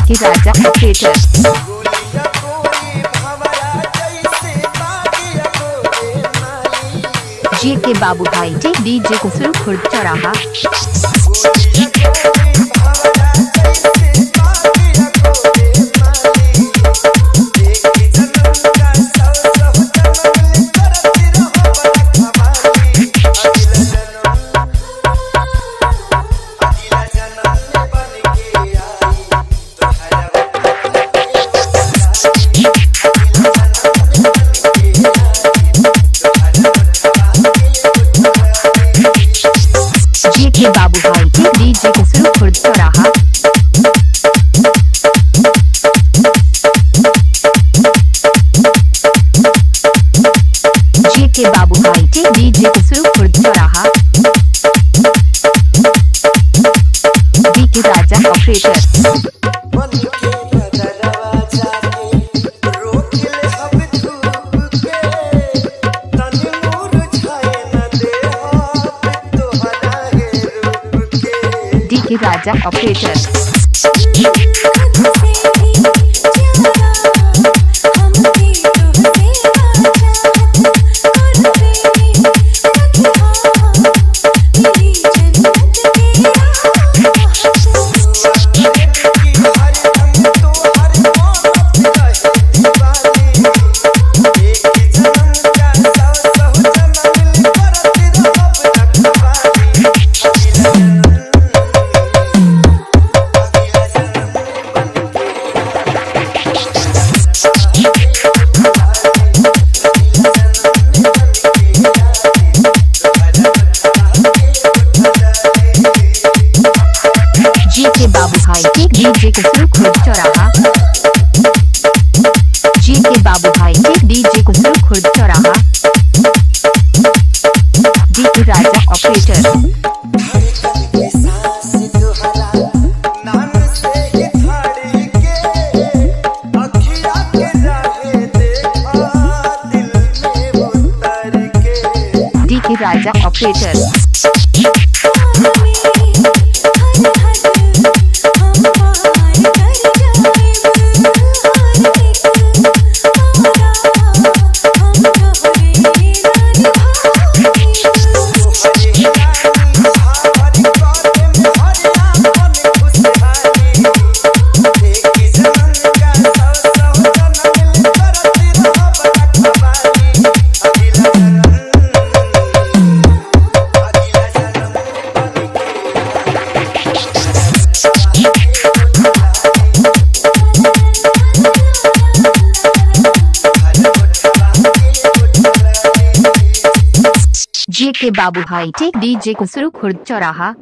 DK राजा operator. जेके बाबू भाई टेक डीजे कुसरू खुर्द चौराहा। जेके बाबू भाई टेक डीजे कुसरू खुर्द चौराहा। जेके बाबू भाई टेक डीजे कुसरू खुर्द चौराहा। डीके राजा ऑपरेटर। डीके राजा ऑपरेटर। जेके बाबू भाई टेक डीजे कुसरू खुर्द चौराहा। जेके बाबू भाई टेक डीजे कुसरू खुर्द चौराहा। डीके राजा ऑपरेटर। डीके राजा ऑपरेटर। जेके बाबू भाई टेक डीजे कुसरू खुर्द चौराहा।